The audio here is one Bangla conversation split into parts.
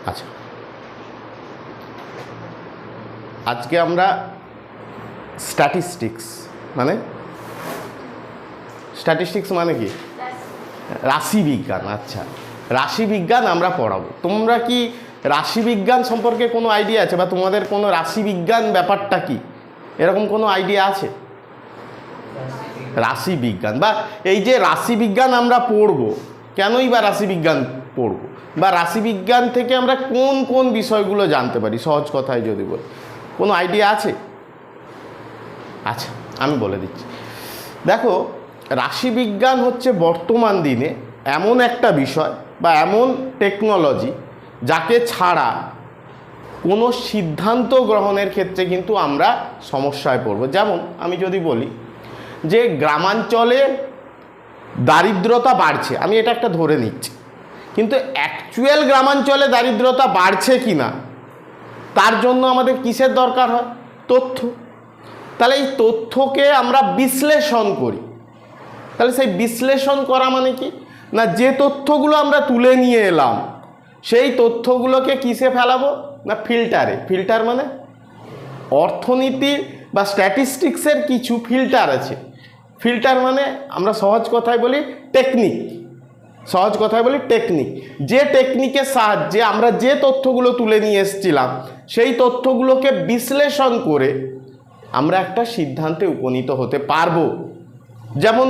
আচ্ছা, আজকে আমরা স্ট্যাটিস্টিক্স মানে কি রাশিবিজ্ঞান। আচ্ছা, রাশিবিজ্ঞান আমরা পড়াবো। তোমরা কি রাশিবিজ্ঞান সম্পর্কে কোনো আইডিয়া আছে, বা তোমাদের কোনো রাশিবিজ্ঞান ব্যাপারটা কি এরকম কোনো আইডিয়া আছে? রাশিবিজ্ঞান বা এই যে রাশিবিজ্ঞান আমরা পড়বো, কেনই বা রাশিবিজ্ঞান পড়বো, বা রাশিবিজ্ঞান থেকে আমরা কোন কোন বিষয়গুলো জানতে পারি, সহজ কথায় যদি বলি, কোনো আইডিয়া আছে? আচ্ছা, আমি বলে দিচ্ছি। দেখো, রাশিবিজ্ঞান হচ্ছে বর্তমান দিনে এমন একটা বিষয় বা এমন টেকনোলজি যাকে ছাড়া কোনো সিদ্ধান্ত গ্রহণের ক্ষেত্রে কিন্তু আমরা সমস্যায় পড়ব। যেমন আমি যদি বলি যে গ্রামাঞ্চলে দারিদ্রতা বাড়ছে, আমি এটা একটা ধরে নিচ্ছি, কিন্তু অ্যাকচুয়াল গ্রামাঞ্চলে দারিদ্রতা বাড়ছে কি না তার জন্য আমাদের কিসের দরকার হয়? তথ্য। তাহলে এই তথ্যকে আমরা বিশ্লেষণ করি। তাহলে সেই বিশ্লেষণ করা মানে কি না, যে তথ্যগুলো আমরা তুলে নিয়ে এলাম সেই তথ্যগুলোকে কিসে ফেলাবো না ফিল্টারে। ফিল্টার মানে অর্থনীতির বা স্ট্যাটিস্টিক্সের কিছু ফিল্টার আছে। ফিল্টার মানে আমরা সহজ কথায় বলি টেকনিক। যে টেকনিকের সাহায্যে আমরা যে তথ্যগুলো তুলে নিয়ে এসেছিলাম সেই তথ্যগুলোকে বিশ্লেষণ করে আমরা একটা সিদ্ধান্তে উপনীত হতে পারবো। যেমন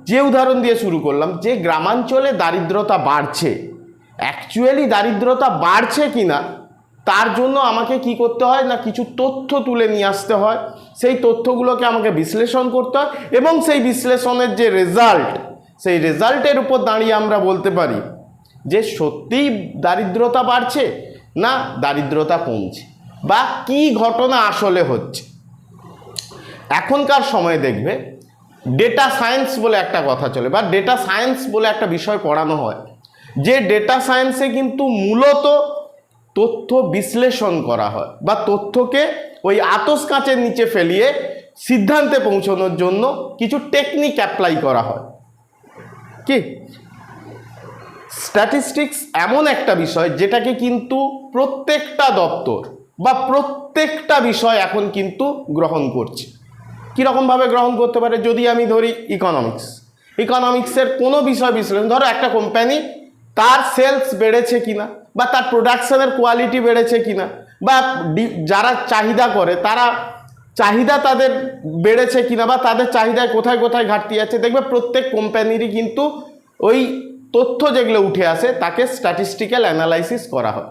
যে উদাহরণ দিয়ে শুরু করলাম, যে গ্রামাঞ্চলে দারিদ্রতা বাড়ছে, অ্যাকচুয়ালি দারিদ্রতা বাড়ছে কিনা তার জন্য আমাকে কি করতে হয় না, কিছু তথ্য তুলে নিয়ে আসতে হয়। সেই তথ্যগুলোকে আমাকে বিশ্লেষণ করতে হয় এবং সেই বিশ্লেষণের যে রেজাল্ট, সেই রেজাল্টের উপর দাঁড়িয়ে আমরা বলতে পারি যে সত্যিই দারিদ্রতা বাড়ছে না দারিদ্রতা কমছে, বা কি ঘটনা আসলে হচ্ছে। এখনকার সময়ে দেখবে ডেটা সায়েন্স বলে একটা কথা চলে, বা ডেটা সায়েন্স বলে একটা বিষয় পড়ানো হয়, যে ডেটা সায়েন্সে কিন্তু মূলত তথ্য বিশ্লেষণ করা হয়, বা তথ্যকে ওই আতস কাঁচের নিচে ফেলিয়ে সিদ্ধান্তে পৌঁছানোর জন্য কিছু টেকনিক অ্যাপ্লাই করা হয়। কি স্ট্যাটিস্টিক্স এমন একটা বিষয় যেটাকে কিন্তু প্রত্যেকটা দপ্তর বা প্রত্যেকটা বিষয় এখন কিন্তু গ্রহণ করছে। কীরকমভাবে গ্রহণ করতে পারে? যদি আমি ধরি ইকোনমিক্সের কোনো বিষয় বিশ্লেষণ, ধরো একটা কোম্পানি তার সেলস বেড়েছে কিনা, বা তার প্রোডাকশনের কোয়ালিটি বেড়েছে কিনা, বা যারা চাহিদা করে তারা চাহিদা তাদের বেড়েছে কিনা, বা তাদের চাহিদায় কোথায় কোথায় ঘাটতি আছে। দেখবে প্রত্যেক কোম্পানিরই কিন্তু ওই তথ্য যেগুলো উঠে আসে তাকে স্ট্যাটিস্টিক্যাল অ্যানালাইসিস করা হয়।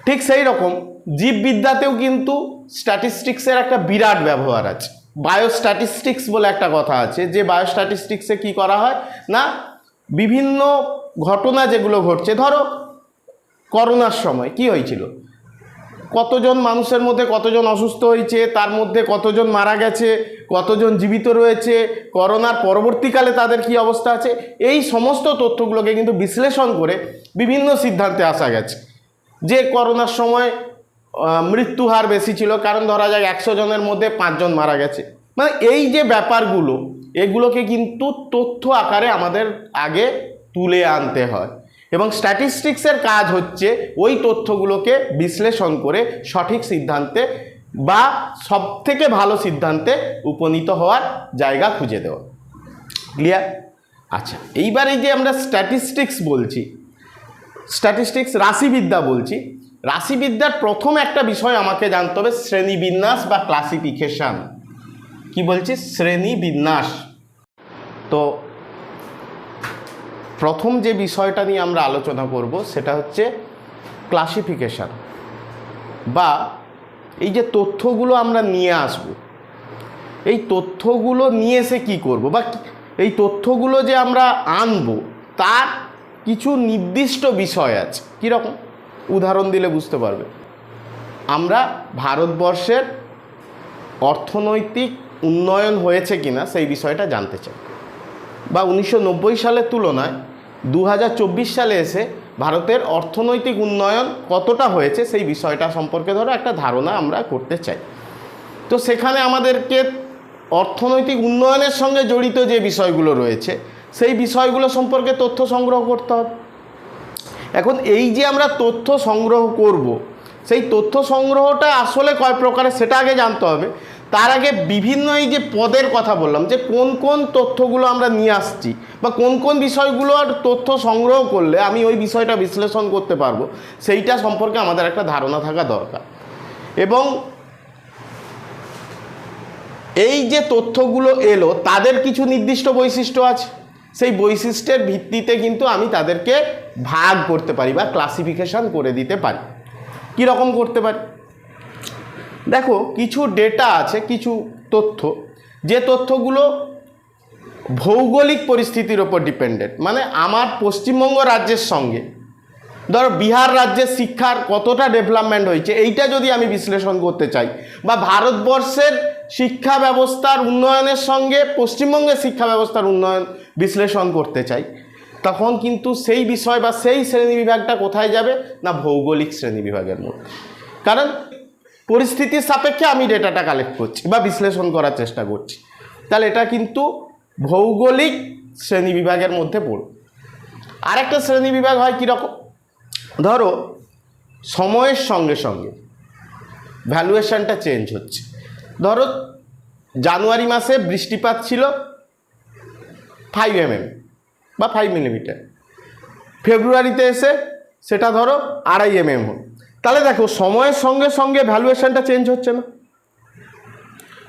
ঠিক সেই রকম জীববিদ্যাতেও কিন্তু স্ট্যাটিস্টিক্সের একটা বিরাট ব্যবহার আছে। বায়োস্ট্যাটিস্টিক্স বলে একটা কথা আছে, যে বায়োস্ট্যাটিস্টিক্সে কি করা হয় না, বিভিন্ন ঘটনা যেগুলো ঘটছে, ধরো করোনার সময় কি হয়েছিল, কতজন মানুষের মধ্যে কতজন অসুস্থ হয়েছে, তার মধ্যে কতজন মারা গেছে, কতজন জীবিত রয়েছে, করোনার পরবর্তীকালে তাদের কি অবস্থা আছে, এই সমস্ত তথ্যগুলোকে কিন্তু বিশ্লেষণ করে বিভিন্ন সিদ্ধান্তে আসা গেছে। যে করোনার সময় মৃত্যু হার বেশি ছিল, কারণ ধরা যায় 100 জনের মধ্যে 5 জন মারা গেছে। মানে এই যে ব্যাপারগুলো, এগুলোকে কিন্তু তথ্য আকারে আমাদের আগে তুলে আনতে হয়, এবং স্ট্যাটিস্টিক্সের কাজ হচ্ছে ওই তথ্যগুলোকে বিশ্লেষণ করে সঠিক সিদ্ধান্তে বা সবথেকে ভালো সিদ্ধান্তে উপনীত হওয়ার জায়গা খুঁজে দেওয়া। ক্লিয়ার? আচ্ছা, এইবার এই যে আমরা স্ট্যাটিস্টিক্স বলছি, স্ট্যাটিস্টিক্স রাশিবিদ্যা বলছি, রাশিবিদ্যার প্রথম একটা বিষয় আমাকে জানতে হবে শ্রেণীবিন্যাস বা ক্লাসিফিকেশন। কি বলছি? শ্রেণীবিন্যাস। তো প্রথম যে বিষয়টা নিয়ে আমরা আলোচনা করব সেটা হচ্ছে ক্লাসিফিকেশন, বা এই যে তথ্যগুলো আমরা নিয়ে আসব, এই তথ্যগুলো নিয়ে এসে কী করব, বা এই তথ্যগুলো যে আমরা আনব তার কিছু নির্দিষ্ট বিষয় আছে। কীরকম? উদাহরণ দিলে বুঝতে পারবে। আমরা ভারতবর্ষের অর্থনৈতিক উন্নয়ন হয়েছে কিনা সেই বিষয়টা জানতে চাই, বা 1990 সালের তুলনায় 2024 সালে এসে ভারতের অর্থনৈতিক উন্নয়ন কতটা হয়েছে সেই বিষয়টা সম্পর্কে ধরো একটা ধারণা আমরা করতে চাই। তো সেখানে আমাদেরকে অর্থনৈতিক উন্নয়নের সঙ্গে জড়িত যে বিষয়গুলো রয়েছে সেই বিষয়গুলো সম্পর্কে তথ্য সংগ্রহ করতে হবে। এখন এই যে আমরা তথ্য সংগ্রহ করব, সেই তথ্য সংগ্রহটা আসলে কয় প্রকারের সেটা আগে জানতে হবে। তার আগে বিভিন্ন এই যে পদের কথা বললাম, যে কোন কোন তথ্যগুলো আমরা নিয়ে আসছি বা কোন কোন বিষয়গুলোর তথ্য সংগ্রহ করলে আমি ওই বিষয়টা বিশ্লেষণ করতে পারবো, সেইটা সম্পর্কে আমাদের একটা ধারণা থাকা দরকার। এবং এই যে তথ্যগুলো এলো তাদের কিছু নির্দিষ্ট বৈশিষ্ট্য আছে, সেই বৈশিষ্ট্যের ভিত্তিতে কিন্তু আমি তাদেরকে ভাগ করতে পারি বা ক্লাসিফিকেশন করে দিতে পারি। কী রকম করতে পারি? দেখো, কিছু ডেটা আছে, কিছু তথ্য, যে তথ্যগুলো ভৌগোলিক পরিস্থিতির ওপর ডিপেন্ডেন্ট। মানে আমার পশ্চিমবঙ্গ রাজ্যের সঙ্গে ধরো বিহার রাজ্যের শিক্ষার কতটা ডেভেলপমেন্ট হয়েছে, এইটা যদি আমি বিশ্লেষণ করতে চাই, বা ভারতবর্ষের শিক্ষা ব্যবস্থার উন্নয়নের সঙ্গে পশ্চিমবঙ্গের শিক্ষা ব্যবস্থার উন্নয়ন বিশ্লেষণ করতে চাই, তখন কিন্তু সেই বিষয় বা সেই শ্রেণীবিভাগটা কোথায় যাবে না ভৌগোলিক শ্রেণীবিভাগের মধ্যে। কারণ পরিস্থিতির সাপেক্ষে আমি ডেটাটা কালেক্ট করছি বা বিশ্লেষণ করার চেষ্টা করছি, তাহলে এটা কিন্তু ভৌগোলিক শ্রেণীবিভাগের মধ্যে পড়বে। আরেকটা শ্রেণীবিভাগ হয় কীরকম? ধরো সময়ের সঙ্গে সঙ্গে ভ্যালুয়েশনটা চেঞ্জ হচ্ছে। ধরো জানুয়ারি মাসে বৃষ্টিপাত ছিল 5 mm বা 5 মিলিমিটার, ফেব্রুয়ারিতে এসে সেটা ধরো 2.5 mm হল। তাহলে দেখো সময়ের সঙ্গে সঙ্গে ভ্যালুয়েশনটা চেঞ্জ হচ্ছে না?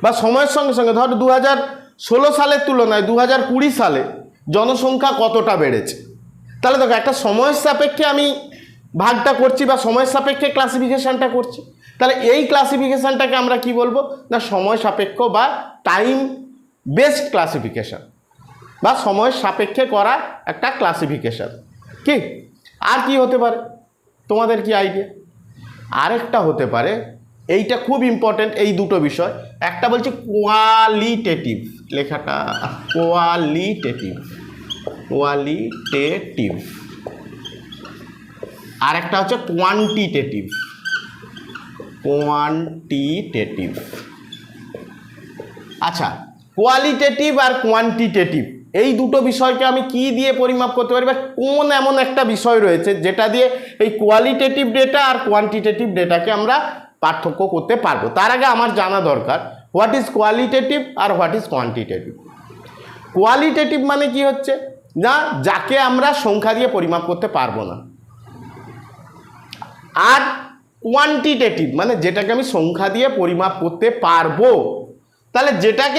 বা সময়ের সঙ্গে সঙ্গে ধরো 2016 সালের তুলনায় 2020 সালে জনসংখ্যা কতটা বেড়েছে, তাহলে দেখো একটা সময়ের সাপেক্ষে আমি ভাগটা করছি বা সময়ের সাপেক্ষে ক্লাসিফিকেশানটা করছি। তাহলে এই ক্লাসিফিকেশানটাকে আমরা কি বলবো না সময় সাপেক্ষ বা টাইম বেসড ক্লাসিফিকেশান, বা সময়ের সাপেক্ষে করা একটা ক্লাসিফিকেশান। কি আর কি হতে পারে তোমাদের কি আইডিয়া? আরেকটা হতে পারে, এইটা খুব ইম্পর্টেন্ট, এই দুটো বিষয়। একটা বলছি কোয়ালিটেটিভ, লেখাটা কোয়ালিটেটিভ, আর একটা হচ্ছে কোয়ান্টিটেটিভ। আচ্ছা, কোয়ালিটেটিভ আর কোয়ান্টিটেটিভ এই দুটো বিষয়কে আমি কি দিয়ে পরিমাপ করতে পারি, বা কোন এমন একটা বিষয় রয়েছে যেটা দিয়ে এই কোয়ালিটেটিভ ডেটা আর কোয়ান্টিটেটিভ ডেটাকে আমরা পার্থক্য করতে পারবো? তার আগে আমার জানা দরকার হোয়াট ইজ কোয়ালিটেটিভ আর হোয়াট ইজ কোয়ান্টিটেটিভ। কোয়ালিটেটিভ মানে কি হচ্ছে না যাকে আমরা সংখ্যা দিয়ে পরিমাপ করতে পারবো না, আর কোয়ান্টিটেটিভ মানে যেটাকে আমি সংখ্যা দিয়ে পরিমাপ করতে পারবো। তাহলে যেটাকে